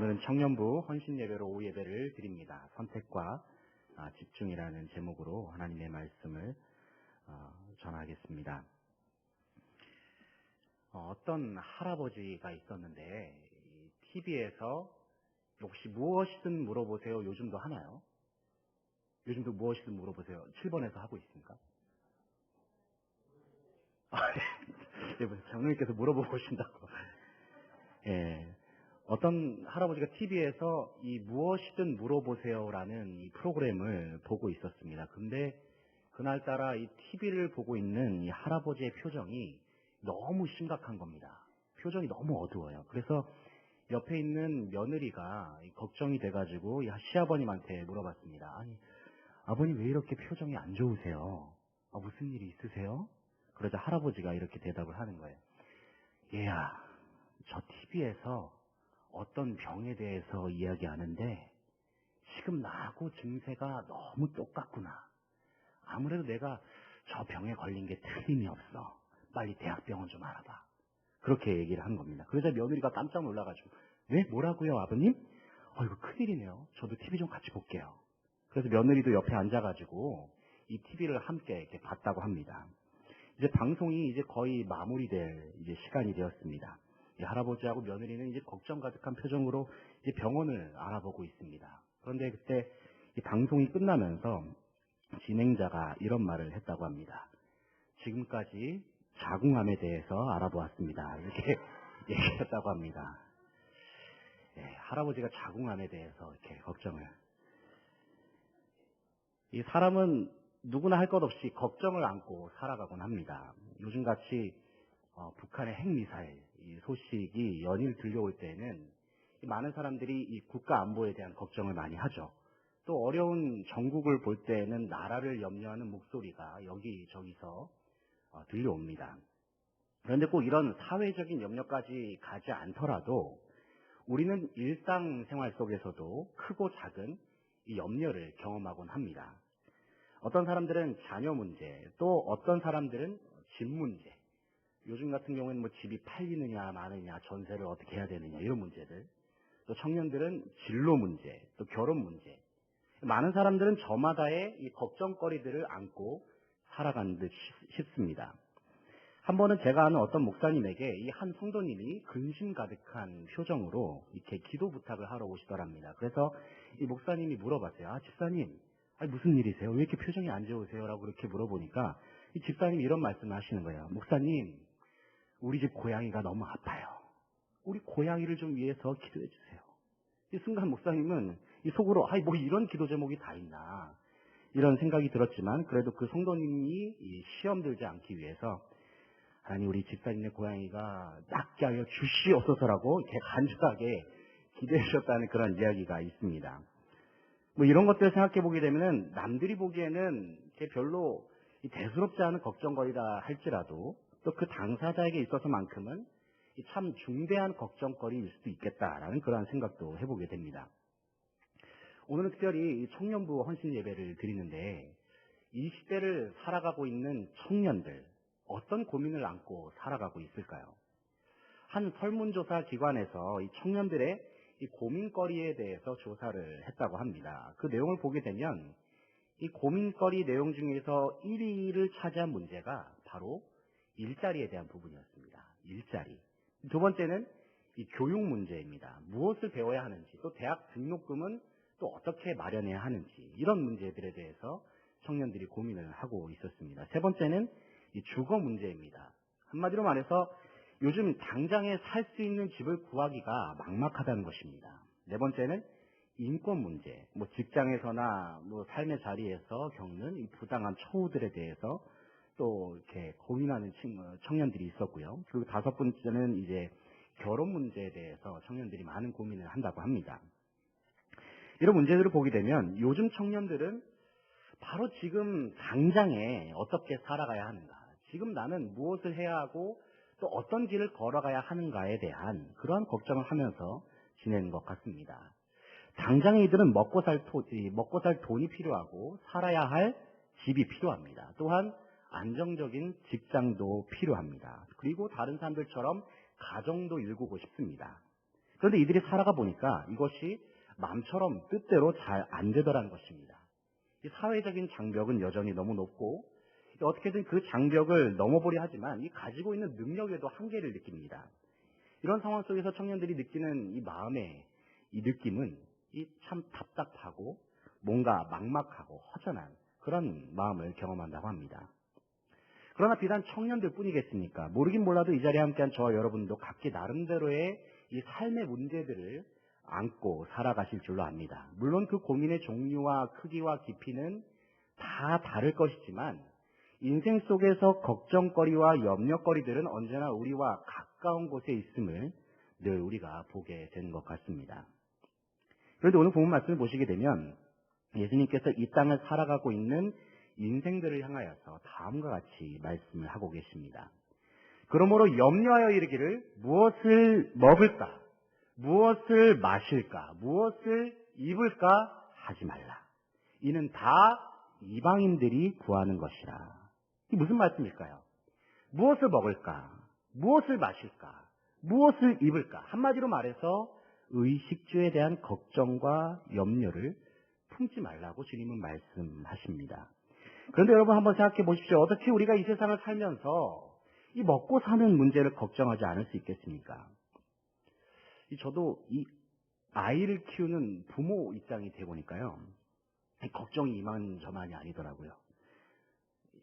오늘은 청년부 헌신예배로 오후 예배를 드립니다. 선택과 집중이라는 제목으로 하나님의 말씀을 전하겠습니다. 어떤 할아버지가 있었는데 TV에서 혹시 무엇이든 물어보세요. 요즘도 하나요? 요즘도 무엇이든 물어보세요. 7번에서 하고 있습니까? 네. 장로님께서 물어보고 오신다고. 예. 어떤 할아버지가 TV에서 이 무엇이든 물어보세요라는 이 프로그램을 보고 있었습니다. 근데 그날따라 이 TV를 보고 있는 이 할아버지의 표정이 너무 심각한 겁니다. 표정이 너무 어두워요. 그래서 옆에 있는 며느리가 걱정이 돼가지고 시아버님한테 물어봤습니다. 아니, 아버님 왜 이렇게 표정이 안 좋으세요? 무슨 일이 있으세요? 그러자 할아버지가 이렇게 대답을 하는 거예요. 얘야, 저 TV에서 어떤 병에 대해서 이야기하는데 지금 나하고 증세가 너무 똑같구나. 아무래도 내가 저 병에 걸린 게 틀림이 없어. 빨리 대학병원 좀 알아봐. 그렇게 얘기를 한 겁니다. 그러자 며느리가 깜짝 놀라가지고 왜? 뭐라고요 아버님? 이거 큰일이네요. 저도 TV 좀 같이 볼게요. 그래서 며느리도 옆에 앉아가지고 이 TV를 함께 이렇게 봤다고 합니다. 이제 방송이 이제 거의 마무리될 이제 시간이 되었습니다. 이 할아버지하고 며느리는 이제 걱정 가득한 표정으로 이제 병원을 알아보고 있습니다. 그런데 그때 이 방송이 끝나면서 진행자가 이런 말을 했다고 합니다. 지금까지 자궁암에 대해서 알아보았습니다. 이렇게 얘기했다고 합니다. 예, 할아버지가 자궁암에 대해서 이렇게 걱정을. 이 사람은 누구나 할 것 없이 걱정을 안고 살아가곤 합니다. 요즘같이 북한의 핵미사일 소식이 연일 들려올 때는 많은 사람들이 이 국가 안보에 대한 걱정을 많이 하죠. 또 어려운 정국을 볼 때는 나라를 염려하는 목소리가 여기저기서 들려옵니다. 그런데 꼭 이런 사회적인 염려까지 가지 않더라도 우리는 일상생활 속에서도 크고 작은 이 염려를 경험하곤 합니다. 어떤 사람들은 자녀 문제, 또 어떤 사람들은 집 문제, 요즘 같은 경우에는 뭐 집이 팔리느냐 마느냐, 전세를 어떻게 해야 되느냐 이런 문제들, 또 청년들은 진로 문제, 또 결혼 문제, 많은 사람들은 저마다의 이 걱정거리들을 안고 살아가는 듯 싶습니다. 한 번은 제가 아는 어떤 목사님에게 이 한 성도님이 근심 가득한 표정으로 이렇게 기도 부탁을 하러 오시더랍니다. 그래서 이 목사님이 물어봤어요. 집사님, 무슨 일이세요? 왜 이렇게 표정이 안 좋으세요? 라고 그렇게 물어보니까 이 집사님이 이런 말씀을 하시는 거예요. 목사님, 우리 집 고양이가 너무 아파요. 우리 고양이를 좀 위해서 기도해 주세요. 이 순간 목사님은 이 속으로 뭐 이런 기도 제목이 다 있나 이런 생각이 들었지만 그래도 그 성도님이 시험 들지 않기 위해서 하나님 우리 집사님의 고양이가 낫게 하여 주시옵소서라고 이렇게 간절하게 기도해 주셨다는 그런 이야기가 있습니다. 뭐 이런 것들을 생각해 보게 되면은 남들이 보기에는 별로 대수롭지 않은 걱정거리다 할지라도 또 그 당사자에게 있어서만큼은 참 중대한 걱정거리일 수도 있겠다라는 그런 생각도 해보게 됩니다. 오늘은 특별히 청년부 헌신 예배를 드리는데 이 시대를 살아가고 있는 청년들 어떤 고민을 안고 살아가고 있을까요? 한 설문조사 기관에서 이 청년들의 이 고민거리에 대해서 조사를 했다고 합니다. 그 내용을 보게 되면 이 고민거리 내용 중에서 1위를 차지한 문제가 바로 일자리에 대한 부분이었습니다. 일자리. 두 번째는 이 교육 문제입니다. 무엇을 배워야 하는지, 또 대학 등록금은 또 어떻게 마련해야 하는지 이런 문제들에 대해서 청년들이 고민을 하고 있었습니다. 세 번째는 이 주거 문제입니다. 한마디로 말해서 요즘 당장에 살 수 있는 집을 구하기가 막막하다는 것입니다. 네 번째는 인권 문제, 직장에서나 삶의 자리에서 겪는 이 부당한 처우들에 대해서 또 이렇게 고민하는 청년들이 있었고요. 그리고 다섯 번째는 이제 결혼 문제에 대해서 청년들이 많은 고민을 한다고 합니다. 이런 문제들을 보게 되면 요즘 청년들은 바로 지금 당장에 어떻게 살아가야 하는가, 지금 나는 무엇을 해야 하고 또 어떤 길을 걸어가야 하는가에 대한 그러한 걱정을 하면서 지내는 것 같습니다. 당장에 이들은 먹고 살 돈이 필요하고 살아야 할 집이 필요합니다. 또한 안정적인 직장도 필요합니다. 그리고 다른 사람들처럼 가정도 일구고 싶습니다. 그런데 이들이 살아가 보니까 이것이 마음처럼 뜻대로 잘 안 되더라는 것입니다. 이 사회적인 장벽은 여전히 너무 높고 어떻게든 그 장벽을 넘어보려 하지만 이 가지고 있는 능력에도 한계를 느낍니다. 이런 상황 속에서 청년들이 느끼는 이 마음의 이 느낌은 이 참 답답하고 뭔가 막막하고 허전한 그런 마음을 경험한다고 합니다. 그러나 비단 청년들 뿐이겠습니까? 모르긴 몰라도 이 자리에 함께한 저와 여러분도 각기 나름대로의 이 삶의 문제들을 안고 살아가실 줄로 압니다. 물론 그 고민의 종류와 크기와 깊이는 다 다를 것이지만 인생 속에서 걱정거리와 염려거리들은 언제나 우리와 가까운 곳에 있음을 늘 우리가 보게 되는 것 같습니다. 그런데 오늘 본문 말씀을 보시게 되면 예수님께서 이 땅을 살아가고 있는 인생들을 향하여서 다음과 같이 말씀을 하고 계십니다. 그러므로 염려하여 이르기를 무엇을 먹을까, 무엇을 마실까, 무엇을 입을까 하지 말라. 이는 다 이방인들이 구하는 것이라. 이게 무슨 말씀일까요? 무엇을 먹을까, 무엇을 마실까, 무엇을 입을까. 한마디로 말해서 의식주에 대한 걱정과 염려를 품지 말라고 주님은 말씀하십니다. 그런데 여러분 한번 생각해 보십시오. 어떻게 우리가 이 세상을 살면서 이 먹고 사는 문제를 걱정하지 않을 수 있겠습니까? 저도 이 아이를 키우는 부모 입장이 돼 보니까요. 걱정이 이만저만이 아니더라고요.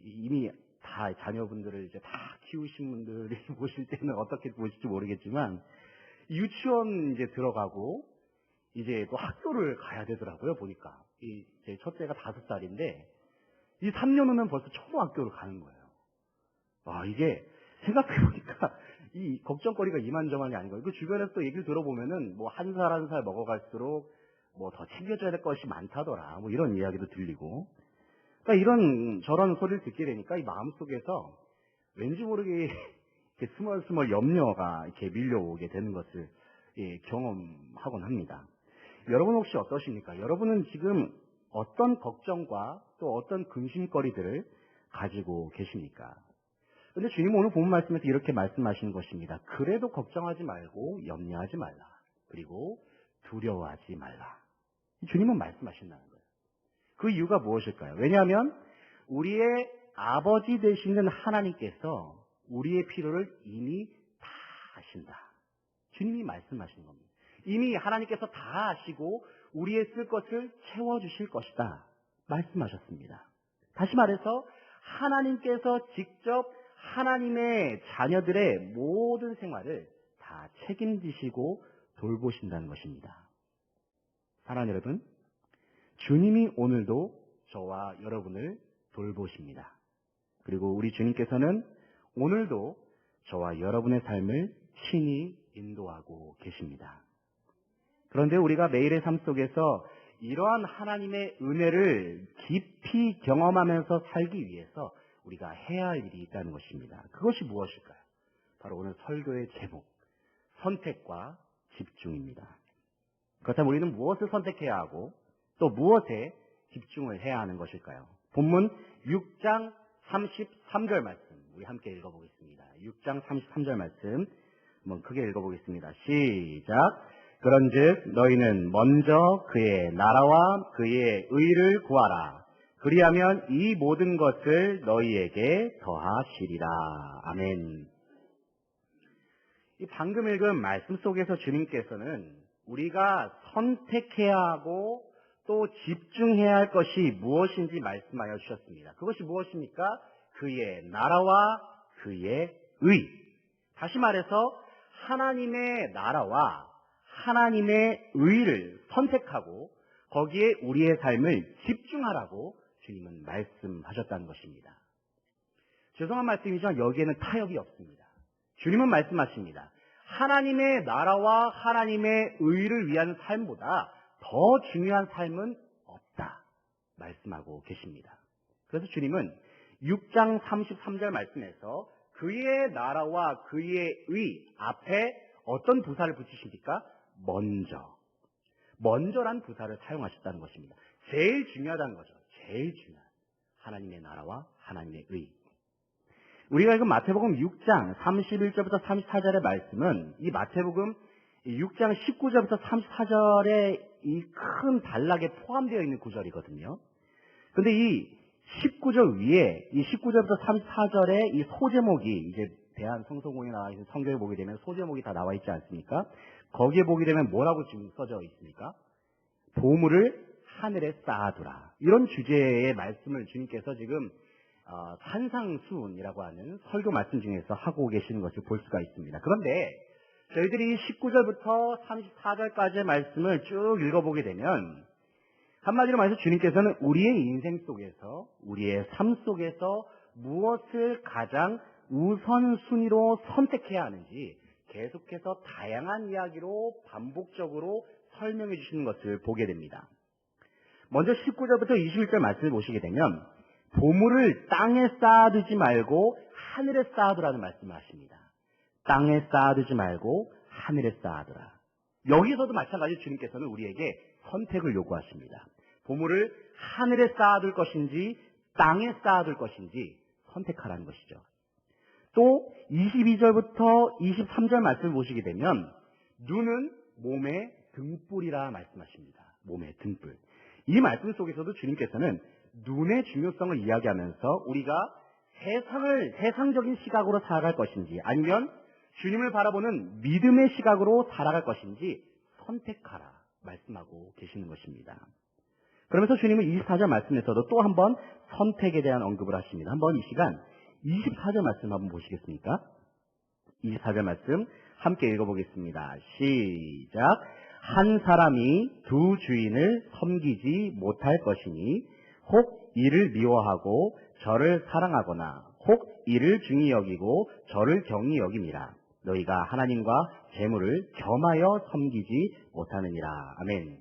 이미 다 자녀분들을 이제 다 키우신 분들이 보실 때는 어떻게 보실지 모르겠지만 유치원 이제 들어가고 이제 또 학교를 가야 되더라고요. 보니까 제 첫째가 5살인데 이 3년 후면 벌써 초등학교를 가는 거예요. 와, 이게 생각해보니까 이 걱정거리가 이만저만이 아닌 거예요. 그 주변에서 또 얘기를 들어보면은 뭐 한 살 한 살 먹어갈수록 뭐 더 챙겨줘야 될 것이 많다더라. 뭐 이런 이야기도 들리고. 그러니까 이런 저런 소리를 듣게 되니까 이 마음속에서 왠지 모르게 이렇게 스멀스멀 염려가 이렇게 밀려오게 되는 것을 경험하곤 합니다. 여러분 혹시 어떠십니까? 여러분은 지금 어떤 걱정과 또 어떤 근심거리들을 가지고 계십니까? 그런데 주님은 오늘 본문 말씀에서 이렇게 말씀하시는 것입니다. 그래도 걱정하지 말고 염려하지 말라. 그리고 두려워하지 말라. 주님은 말씀하신다는 거예요. 그 이유가 무엇일까요? 왜냐하면 우리의 아버지 되시는 하나님께서 우리의 필요를 이미 다 하신다. 주님이 말씀하시는 겁니다. 이미 하나님께서 다 아시고 우리의 쓸 것을 채워주실 것이다. 말씀하셨습니다. 다시 말해서 하나님께서 직접 하나님의 자녀들의 모든 생활을 다 책임지시고 돌보신다는 것입니다. 사랑하는 여러분, 주님이 오늘도 저와 여러분을 돌보십니다. 그리고 우리 주님께서는 오늘도 저와 여러분의 삶을 친히 인도하고 계십니다. 그런데 우리가 매일의 삶 속에서 이러한 하나님의 은혜를 깊이 경험하면서 살기 위해서 우리가 해야 할 일이 있다는 것입니다. 그것이 무엇일까요? 바로 오늘 설교의 제목, 선택과 집중입니다. 그렇다면 우리는 무엇을 선택해야 하고 또 무엇에 집중을 해야 하는 것일까요? 본문 6장 33절 말씀 우리 함께 읽어보겠습니다. 6장 33절 말씀 한번 크게 읽어보겠습니다. 시작. 그런즉 너희는 먼저 그의 나라와 그의 의를 구하라. 그리하면 이 모든 것을 너희에게 더하시리라. 아멘. 이 방금 읽은 말씀 속에서 주님께서는 우리가 선택해야 하고 또 집중해야 할 것이 무엇인지 말씀하여 주셨습니다. 그것이 무엇입니까? 그의 나라와 그의 의. 다시 말해서 하나님의 나라와 하나님의 의를 선택하고 거기에 우리의 삶을 집중하라고 주님은 말씀하셨다는 것입니다. 죄송한 말씀이지만 여기에는 타협이 없습니다. 주님은 말씀하십니다. 하나님의 나라와 하나님의 의를 위한 삶보다 더 중요한 삶은 없다. 말씀하고 계십니다. 그래서 주님은 6장 33절 말씀에서 그의 나라와 그의 의 앞에 어떤 부사를 붙이십니까? 먼저란 부사를 사용하셨다는 것입니다. 제일 중요하다는 거죠. 제일 중요한 하나님의 나라와 하나님의 의. 우리가 읽은 마태복음 6장 31절부터 34절의 말씀은 이 마태복음 6장 19절부터 34절에 이 큰 단락에 포함되어 있는 구절이거든요. 근데 이 19절 위에 이 19절부터 34절에 이 소제목이 이제 대한성서공에 나와 있는 성경에 보게 되면 소제목이 다 나와 있지 않습니까? 거기에 보게 되면 뭐라고 지금 써져 있습니까? 보물을 하늘에 쌓아두라. 이런 주제의 말씀을 주님께서 지금 산상수훈이라고 하는 설교 말씀 중에서 하고 계시는 것을 볼 수가 있습니다. 그런데 저희들이 19절부터 34절까지의 말씀을 쭉 읽어보게 되면 한마디로 말해서 주님께서는 우리의 인생 속에서 우리의 삶 속에서 무엇을 가장 우선순위로 선택해야 하는지 계속해서 다양한 이야기로 반복적으로 설명해 주시는 것을 보게 됩니다. 먼저 19절부터 21절 말씀을 보시게 되면 보물을 땅에 쌓아두지 말고 하늘에 쌓아두라는 말씀을 하십니다. 땅에 쌓아두지 말고 하늘에 쌓아두라. 여기서도 마찬가지로 주님께서는 우리에게 선택을 요구하십니다. 보물을 하늘에 쌓아둘 것인지 땅에 쌓아둘 것인지 선택하라는 것이죠. 또 22절부터 23절 말씀을 보시게 되면 눈은 몸의 등불이라 말씀하십니다. 몸의 등불. 이 말씀 속에서도 주님께서는 눈의 중요성을 이야기하면서 우리가 세상적인 시각으로 살아갈 것인지 아니면 주님을 바라보는 믿음의 시각으로 살아갈 것인지 선택하라 말씀하고 계시는 것입니다. 그러면서 주님은 24절 말씀에서도 또 한 번 선택에 대한 언급을 하십니다. 한번 이 시간 24절 말씀 한번 보시겠습니까? 24절 말씀 함께 읽어보겠습니다. 시작. 한 사람이 두 주인을 섬기지 못할 것이니 혹 이를 미워하고 저를 사랑하거나 혹 이를 중히 여기고 저를 경히 여김이라. 너희가 하나님과 재물을 겸하여 섬기지 못하느니라. 아멘.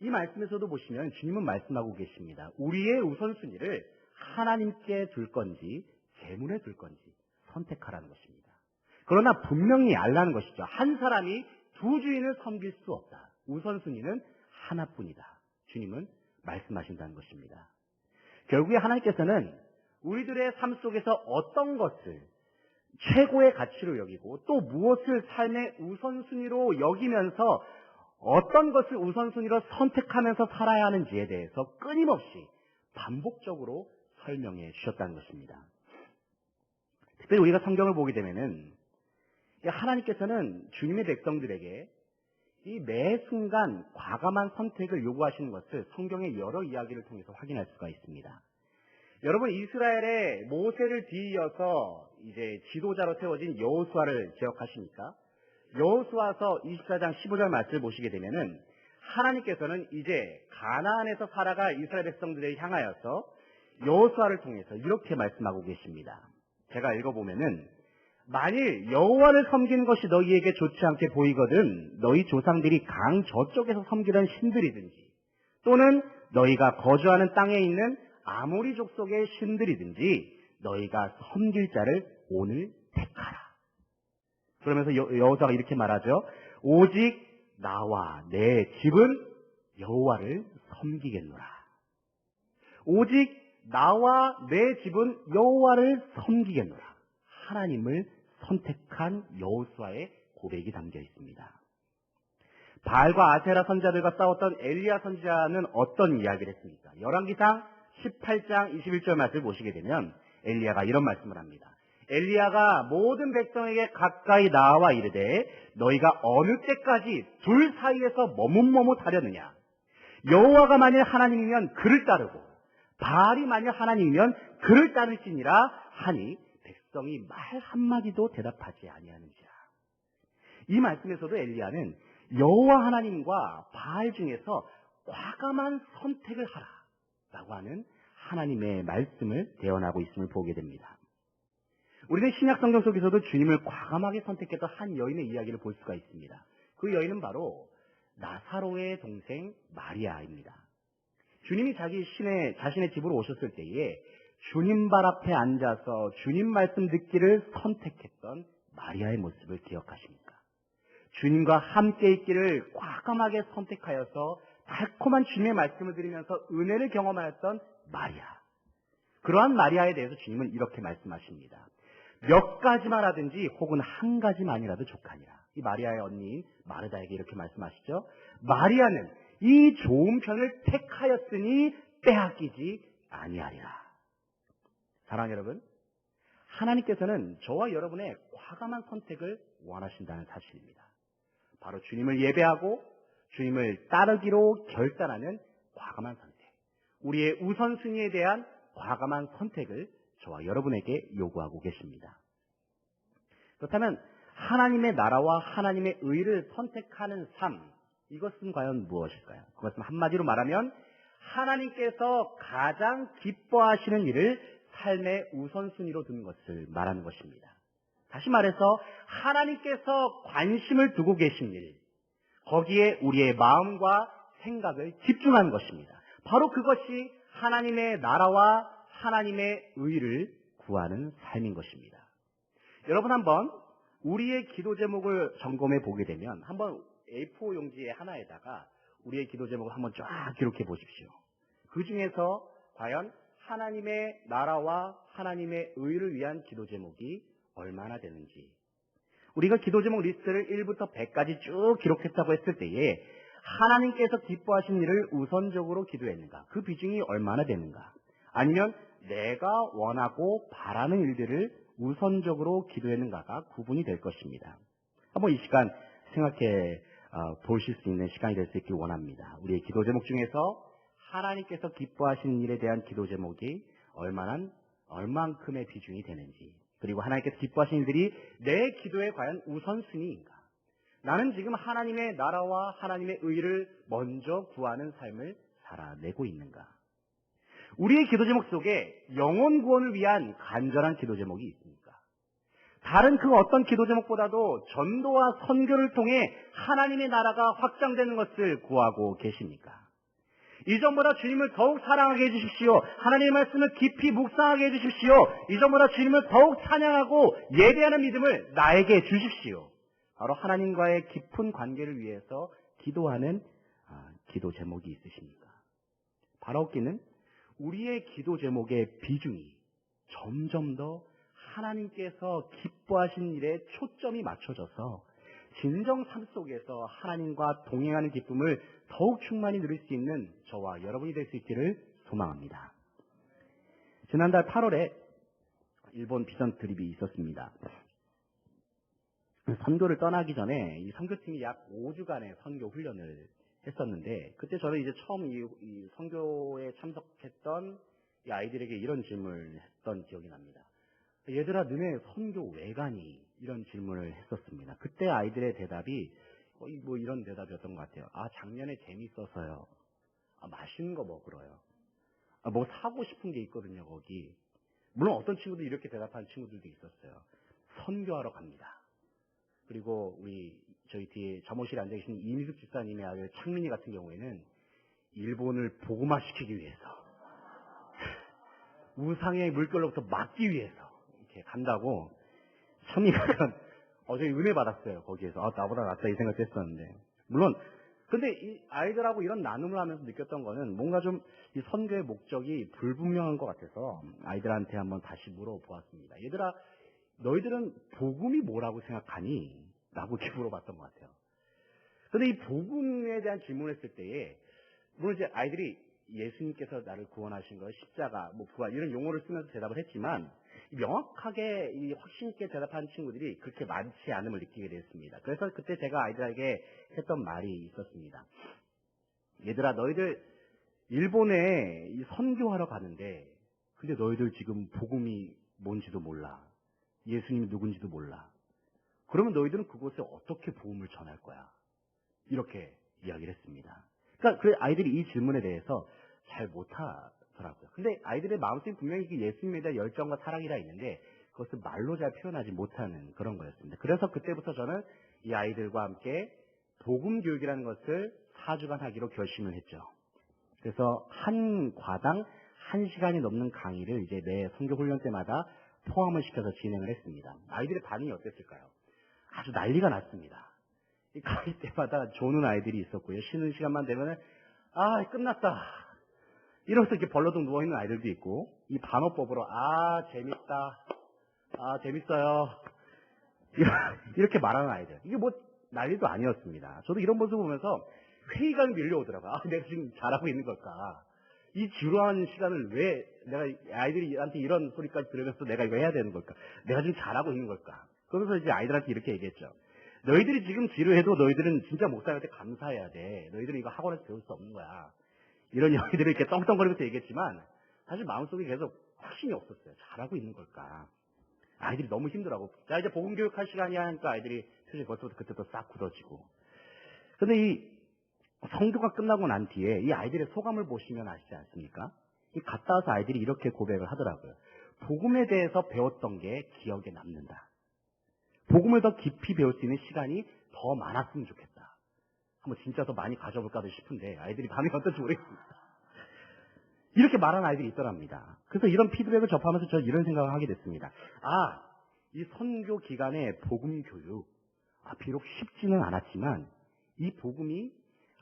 이 말씀에서도 보시면 주님은 말씀하고 계십니다. 우리의 우선순위를 하나님께 둘 건지 재물에 둘 건지 선택하라는 것입니다. 그러나 분명히 알라는 것이죠. 한 사람이 두 주인을 섬길 수 없다. 우선순위는 하나뿐이다. 주님은 말씀하신다는 것입니다. 결국에 하나님께서는 우리들의 삶 속에서 어떤 것을 최고의 가치로 여기고 또 무엇을 삶의 우선순위로 여기면서 어떤 것을 우선순위로 선택하면서 살아야 하는지에 대해서 끊임없이 반복적으로 설명해 주셨다는 것입니다. 특별히 우리가 성경을 보게 되면은 하나님께서는 주님의 백성들에게 이 매 순간 과감한 선택을 요구하시는 것을 성경의 여러 이야기를 통해서 확인할 수가 있습니다. 여러분 이스라엘의 모세를 뒤이어서 이제 지도자로 세워진 여호수아를 기억하십니까? 여호수아서 24장 15절 말씀을 보시게 되면은 하나님께서는 이제 가나안에서 살아갈 이스라엘 백성들에 향하여서 여호수아를 통해서 이렇게 말씀하고 계십니다. 제가 읽어보면은 만일 여호와를 섬기는 것이 너희에게 좋지 않게 보이거든 너희 조상들이 강 저쪽에서 섬기던 신들이든지 또는 너희가 거주하는 땅에 있는 아모리 족속의 신들이든지 너희가 섬길 자를 오늘 택하라. 그러면서 여호수아가 이렇게 말하죠. 오직 나와 내 집은 여호와를 섬기겠노라. 오직 나와 내 집은 여호와를 섬기겠노라. 하나님을 선택한 여호수아의 고백이 담겨 있습니다. 바알과 아세라 선지자들과 싸웠던 엘리야 선지자는 어떤 이야기를 했습니까? 열왕기상 18장 21절 말씀을 보시게 되면 엘리야가 이런 말씀을 합니다. 엘리야가 모든 백성에게 가까이 나와 이르되 너희가 어느 때까지 둘 사이에서 머뭇머뭇하려느냐. 여호와가 만일 하나님이면 그를 따르고 바알이 만일 하나님이면 그를 따를지니라 하니 백성이 말 한마디도 대답하지 아니하는지라. 이 말씀에서도 엘리야는 여호와 하나님과 바알 중에서 과감한 선택을 하라 라고 하는 하나님의 말씀을 대언하고 있음을 보게 됩니다. 우리는 신약 성경 속에서도 주님을 과감하게 선택했던 한 여인의 이야기를 볼 수가 있습니다. 그 여인은 바로 나사로의 동생 마리아입니다. 주님이 자신의 집으로 오셨을 때에 주님 발 앞에 앉아서 주님 말씀 듣기를 선택했던 마리아의 모습을 기억하십니까? 주님과 함께 있기를 과감하게 선택하여서 달콤한 주님의 말씀을 들으면서 은혜를 경험하였던 마리아. 그러한 마리아에 대해서 주님은 이렇게 말씀하십니다. 몇 가지만 하든지 혹은 한 가지만이라도 족하니라. 이 마리아의 언니인 마르다에게 이렇게 말씀하시죠. 마리아는 이 좋은 편을 택하였으니 빼앗기지 아니하리라. 사랑하는 여러분, 하나님께서는 저와 여러분의 과감한 선택을 원하신다는 사실입니다. 바로 주님을 예배하고 주님을 따르기로 결단하는 과감한 선택. 우리의 우선순위에 대한 과감한 선택을 저와 여러분에게 요구하고 계십니다. 그렇다면 하나님의 나라와 하나님의 의를 선택하는 삶, 이것은 과연 무엇일까요? 그것은 한마디로 말하면 하나님께서 가장 기뻐하시는 일을 삶의 우선순위로 두는 것을 말하는 것입니다. 다시 말해서 하나님께서 관심을 두고 계신 일, 거기에 우리의 마음과 생각을 집중하는 것입니다. 바로 그것이 하나님의 나라와 하나님의 의를 구하는 삶인 것입니다. 여러분 한번 우리의 기도 제목을 점검해 보게 되면 한번 A4 용지에 하나에다가 우리의 기도 제목을 한번 쫙 기록해 보십시오. 그 중에서 과연 하나님의 나라와 하나님의 의를 위한 기도 제목이 얼마나 되는지, 우리가 기도 제목 리스트를 1부터 100까지 쭉 기록했다고 했을 때에 하나님께서 기뻐하신 일을 우선적으로 기도했는가, 그 비중이 얼마나 되는가, 아니면 내가 원하고 바라는 일들을 우선적으로 기도했는가가 구분이 될 것입니다. 한번 이 시간 생각해 보실 수 있는 시간이 될 수 있길 원합니다. 우리의 기도 제목 중에서 하나님께서 기뻐하시는 일에 대한 기도 제목이 얼만큼의 비중이 되는지, 그리고 하나님께서 기뻐하시는 일들이 내 기도의 과연 우선순위인가, 나는 지금 하나님의 나라와 하나님의 의를 먼저 구하는 삶을 살아내고 있는가. 우리의 기도 제목 속에 영혼 구원을 위한 간절한 기도 제목이 있습니까? 다른 그 어떤 기도 제목보다도 전도와 선교를 통해 하나님의 나라가 확장되는 것을 구하고 계십니까? 이전보다 주님을 더욱 사랑하게 해주십시오. 하나님의 말씀을 깊이 묵상하게 해주십시오. 이전보다 주님을 더욱 찬양하고 예배하는 믿음을 나에게 주십시오. 바로 하나님과의 깊은 관계를 위해서 기도하는 기도 제목이 있으십니까? 바라옵기는 우리의 기도 제목의 비중이 점점 더 하나님께서 기뻐하신 일에 초점이 맞춰져서 진정 삶 속에서 하나님과 동행하는 기쁨을 더욱 충만히 누릴 수 있는 저와 여러분이 될 수 있기를 소망합니다. 지난달 8월에 일본 비전 트립이 있었습니다. 선교를 떠나기 전에 이 선교팀이 약 5주간의 선교 훈련을 했었는데, 그때 저는 이제 처음 이 선교에 참석했던 이 아이들에게 이런 질문을 했던 기억이 납니다. 얘들아, 너네 선교 왜 가니? 이런 질문을 했었습니다. 그때 아이들의 대답이 뭐 이런 대답이었던 것 같아요. 작년에 재밌어서요. 맛있는 거 먹으러요. 뭐 사고 싶은 게 있거든요, 거기. 물론 어떤 친구들이 이렇게 대답하는 친구들도 있었어요. 선교하러 갑니다. 그리고 저희 뒤에 잠옷실에 앉아 계신 이미숙 집사님의 아들 창민이 같은 경우에는 일본을 복음화시키기 위해서, 우상의 물결로부터 막기 위해서 이렇게 간다고. 참 약간 저희 은혜 받았어요. 거기에서 나보다 낫다 이 생각했었는데, 물론 근데 이 아이들하고 이런 나눔을 하면서 느꼈던 거는 뭔가 좀 이 선교의 목적이 불분명한 것 같아서 아이들한테 한번 다시 물어보았습니다. 얘들아, 너희들은 복음이 뭐라고 생각하니? 라고 이렇게 물어봤던 것 같아요. 근데 이 복음에 대한 질문을 했을 때에, 물론 이제 아이들이 예수님께서 나를 구원하신 것, 십자가, 부활 이런 용어를 쓰면서 대답을 했지만 명확하게 이 확신 있게 대답한 친구들이 그렇게 많지 않음을 느끼게 됐습니다. 그래서 그때 제가 아이들에게 했던 말이 있었습니다. 얘들아, 너희들 일본에 이 선교하러 가는데, 근데 너희들 지금 복음이 뭔지도 몰라. 예수님이 누군지도 몰라. 그러면 너희들은 그곳에 어떻게 복음을 전할 거야? 이렇게 이야기를 했습니다. 그러니까 그 아이들이 이 질문에 대해서 잘 못하더라고요. 근데 아이들의 마음속에 분명히 예수님에 대한 열정과 사랑이라 있는데 그것을 말로 잘 표현하지 못하는 그런 거였습니다. 그래서 그때부터 저는 이 아이들과 함께 복음 교육이라는 것을 4주간 하기로 결심을 했죠. 그래서 한 과당 1시간이 넘는 강의를 이제 매 선교 훈련 때마다 포함을 시켜서 진행을 했습니다. 아이들의 반응이 어땠을까요? 아주 난리가 났습니다. 이 강의 때마다 조는 아이들이 있었고요. 쉬는 시간만 되면은 끝났다 이러면서 이렇게 벌러덩 누워있는 아이들도 있고, 이 반어법으로 재밌다, 재밌어요, 이렇게 말하는 아이들. 이게 뭐 난리도 아니었습니다. 저도 이런 모습을 보면서 회의감이 밀려오더라고요. 아, 내가 지금 잘하고 있는 걸까? 이 지루한 시간을 왜 내가 아이들한테 이런 소리까지 들으면서 내가 이거 해야 되는 걸까? 내가 지금 잘하고 있는 걸까? 그러면서 이제 아이들한테 이렇게 얘기했죠. 너희들이 지금 지루해도 너희들은 진짜 목사한테 감사해야 돼. 너희들은 이거 학원에서 배울 수 없는 거야. 이런 얘기들을 이렇게 떵떵거리면서 얘기했지만 사실 마음속에 계속 확신이 없었어요. 잘하고 있는 걸까? 아이들이 너무 힘들어하고. 자, 이제 복음교육할 시간이야 하니까 아이들이 사실 벌써부터 그때부터 싹 굳어지고. 근데 이 성교가 끝나고 난 뒤에 이 아이들의 소감을 보시면 아시지 않습니까? 이 갔다 와서 아이들이 이렇게 고백을 하더라고요. 복음에 대해서 배웠던 게 기억에 남는다. 복음을 더 깊이 배울 수 있는 시간이 더 많았으면 좋겠다. 한번 진짜 더 많이 가져볼까도 싶은데 아이들이 반응이 어떨지 모르겠습니다. 이렇게 말하는 아이들이 있더랍니다. 그래서 이런 피드백을 접하면서 저는 이런 생각을 하게 됐습니다. 아, 이 선교 기간의 복음 교육, 비록 쉽지는 않았지만 이 복음이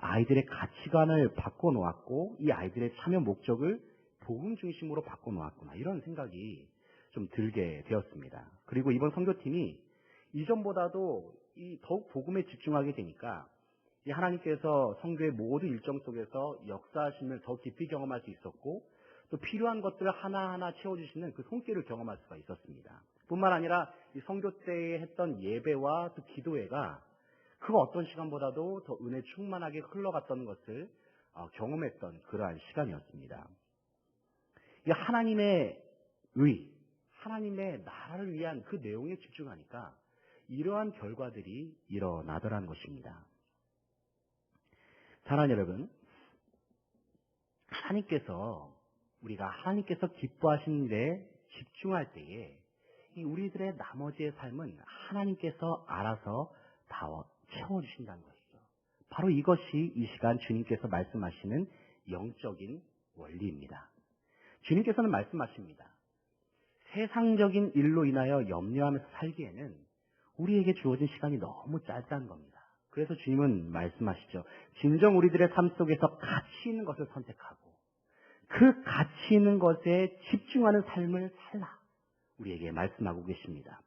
아이들의 가치관을 바꿔놓았고 이 아이들의 참여 목적을 복음 중심으로 바꿔놓았구나. 이런 생각이 좀 들게 되었습니다. 그리고 이번 선교팀이 이전보다도 더욱 복음에 집중하게 되니까 이 하나님께서 선교의 모든 일정 속에서 역사하심을 더 깊이 경험할 수 있었고 또 필요한 것들을 하나하나 채워주시는 그 손길을 경험할 수가 있었습니다. 뿐만 아니라 이 선교 때에 했던 예배와 또 기도회가 그 어떤 시간보다도 더 은혜 충만하게 흘러갔던 것을 경험했던 그러한 시간이었습니다. 이 하나님의 하나님의 나라를 위한 그 내용에 집중하니까 이러한 결과들이 일어나더라는 것입니다. 사랑하는 여러분, 우리가 하나님께서 기뻐하시는 데 집중할 때에 이 우리들의 나머지의 삶은 하나님께서 알아서 다 채워주신다는 것이죠. 바로 이것이 이 시간 주님께서 말씀하시는 영적인 원리입니다. 주님께서는 말씀하십니다. 세상적인 일로 인하여 염려하면서 살기에는 우리에게 주어진 시간이 너무 짧다는 겁니다. 그래서 주님은 말씀하시죠. 진정 우리들의 삶 속에서 가치 있는 것을 선택하고 그 가치 있는 것에 집중하는 삶을 살라. 우리에게 말씀하고 계십니다.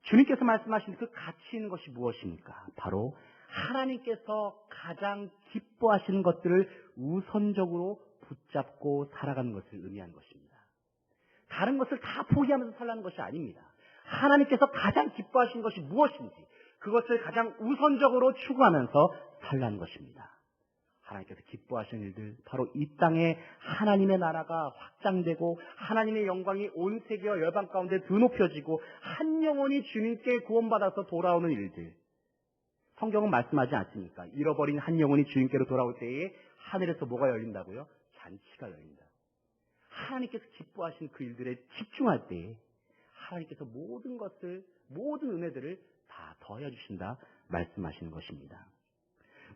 주님께서 말씀하신 그 가치 있는 것이 무엇입니까? 바로 하나님께서 가장 기뻐하시는 것들을 우선적으로 붙잡고 살아가는 것을 의미하는 것입니다. 다른 것을 다 포기하면서 살라는 것이 아닙니다. 하나님께서 가장 기뻐하시는 것이 무엇인지 그것을 가장 우선적으로 추구하면서 살라는 것입니다. 하나님께서 기뻐하시는 일들, 바로 이 땅에 하나님의 나라가 확장되고 하나님의 영광이 온 세계와 열방 가운데 드높여지고 한 영혼이 주님께 구원받아서 돌아오는 일들. 성경은 말씀하지 않습니까? 잃어버린 한 영혼이 주님께로 돌아올 때에 하늘에서 뭐가 열린다고요? 잔치가 열린다. 하나님께서 기뻐하시는 그 일들에 집중할 때에 하나님께서 모든 은혜들을 다 더하여 주신다 말씀하시는 것입니다.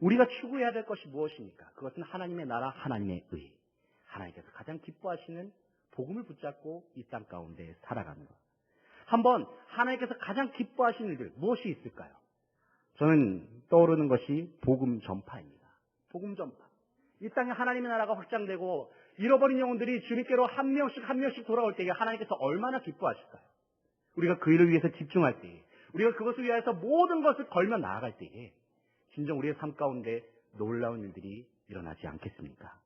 우리가 추구해야 될 것이 무엇입니까? 그것은 하나님의 나라, 하나님의 의. 하나님께서 가장 기뻐하시는 복음을 붙잡고 이 땅 가운데 살아가는 것. 한번 하나님께서 가장 기뻐하시는 일들 무엇이 있을까요? 저는 떠오르는 것이 복음 전파입니다. 복음 전파. 이 땅에 하나님의 나라가 확장되고 잃어버린 영혼들이 주님께로 한 명씩 돌아올 때에 하나님께서 얼마나 기뻐하실까요? 우리가 그 일을 위해서 집중할 때에, 우리가 그것을 위해서 모든 것을 걸며 나아갈 때에 진정 우리의 삶 가운데 놀라운 일들이 일어나지 않겠습니까?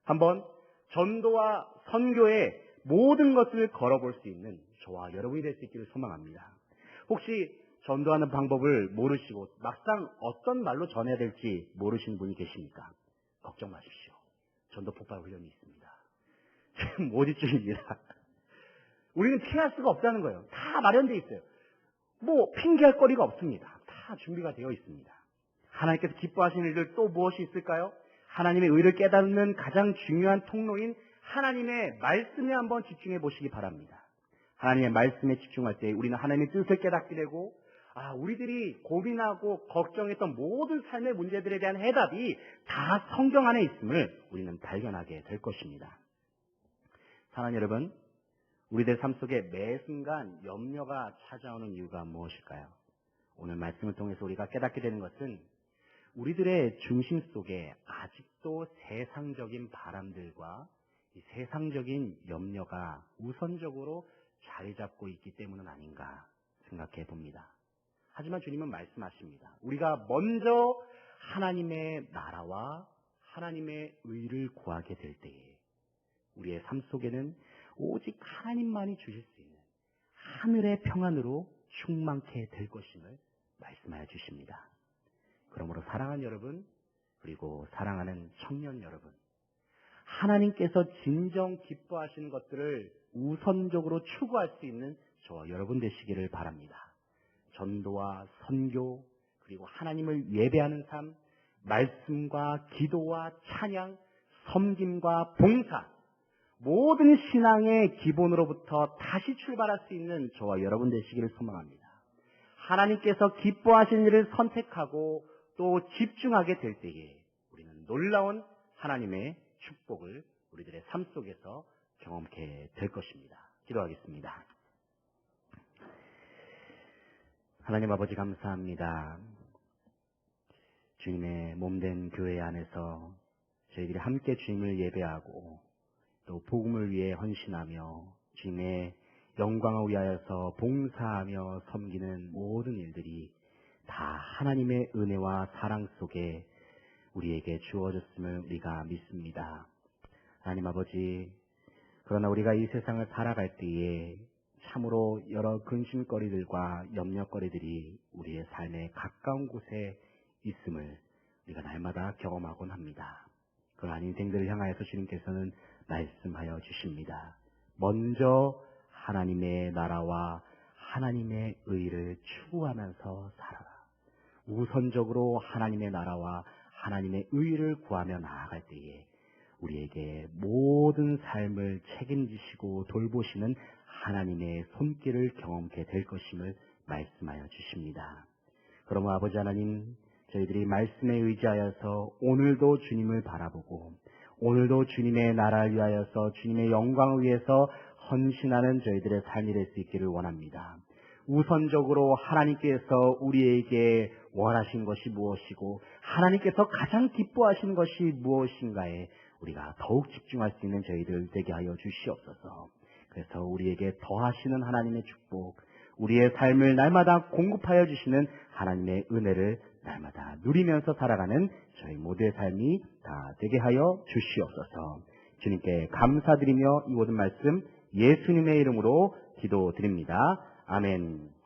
한번 전도와 선교의 모든 것을 걸어볼 수 있는 저와 여러분이 될 수 있기를 소망합니다. 혹시 전도하는 방법을 모르시고 막상 어떤 말로 전해야 될지 모르시는 분이 계십니까? 걱정 마십시오. 전도 폭발 훈련이 있습니다. 지금 못 잊습니다. 우리는 피할 수가 없다는 거예요. 다 마련되어 있어요. 핑계할 거리가 없습니다. 다 준비가 되어 있습니다. 하나님께서 기뻐하시는 일들 또 무엇이 있을까요? 하나님의 의를 깨닫는 가장 중요한 통로인 하나님의 말씀에 한번 집중해 보시기 바랍니다. 하나님의 말씀에 집중할 때 우리는 하나님의 뜻을 깨닫게 되고 우리들이 고민하고 걱정했던 모든 삶의 문제들에 대한 해답이 다 성경 안에 있음을 우리는 발견하게 될 것입니다. 사랑하는 여러분, 우리들 삶 속에 매 순간 염려가 찾아오는 이유가 무엇일까요? 오늘 말씀을 통해서 우리가 깨닫게 되는 것은 우리들의 중심 속에 아직도 세상적인 바람들과 이 세상적인 염려가 우선적으로 자리 잡고 있기 때문은 아닌가 생각해 봅니다. 하지만 주님은 말씀하십니다. 우리가 먼저 하나님의 나라와 하나님의 의를 구하게 될 때에 우리의 삶 속에는 오직 하나님만이 주실 수 있는 하늘의 평안으로 충만케 될 것임을 말씀하여 주십니다. 그러므로 사랑하는 여러분, 그리고 사랑하는 청년 여러분, 하나님께서 진정 기뻐하시는 것들을 우선적으로 추구할 수 있는 저와 여러분 되시기를 바랍니다. 전도와 선교, 그리고 하나님을 예배하는 삶, 말씀과 기도와 찬양, 섬김과 봉사, 모든 신앙의 기본으로부터 다시 출발할 수 있는 저와 여러분 되시기를 소망합니다. 하나님께서 기뻐하시는 일을 선택하고 또 집중하게 될 때에 우리는 놀라운 하나님의 축복을 우리들의 삶 속에서 경험케 될 것입니다. 기도하겠습니다. 하나님 아버지 감사합니다. 주님의 몸된 교회 안에서 저희들이 함께 주님을 예배하고 또 복음을 위해 헌신하며 주님의 영광을 위하여서 봉사하며 섬기는 모든 일들이 다 하나님의 은혜와 사랑 속에 우리에게 주어졌음을 우리가 믿습니다. 하나님 아버지, 그러나 우리가 이 세상을 살아갈 때에 참으로 여러 근심거리들과 염려거리들이 우리의 삶의 가까운 곳에 있음을 우리가 날마다 경험하곤 합니다. 그러한 인생들을 향하여서 주님께서는 말씀하여 주십니다. 먼저 하나님의 나라와 하나님의 의를 추구하면서 살아라. 우선적으로 하나님의 나라와 하나님의 의를 구하며 나아갈 때에 우리에게 모든 삶을 책임지시고 돌보시는 하나님의 손길을 경험케 될 것임을 말씀하여 주십니다. 그러므로 아버지 하나님, 저희들이 말씀에 의지하여서 오늘도 주님을 바라보고 오늘도 주님의 나라를 위하여서 주님의 영광을 위해서 헌신하는 저희들의 삶이 될 수 있기를 원합니다. 우선적으로 하나님께서 우리에게 원하신 것이 무엇이고 하나님께서 가장 기뻐하시는 것이 무엇인가에 우리가 더욱 집중할 수 있는 저희들 되게 하여 주시옵소서. 그래서 우리에게 더하시는 하나님의 축복, 우리의 삶을 날마다 공급하여 주시는 하나님의 은혜를 날마다 누리면서 살아가는 저희 모두의 삶이 다 되게 하여 주시옵소서. 주님께 감사드리며 이 모든 말씀 예수님의 이름으로 기도드립니다. 아멘.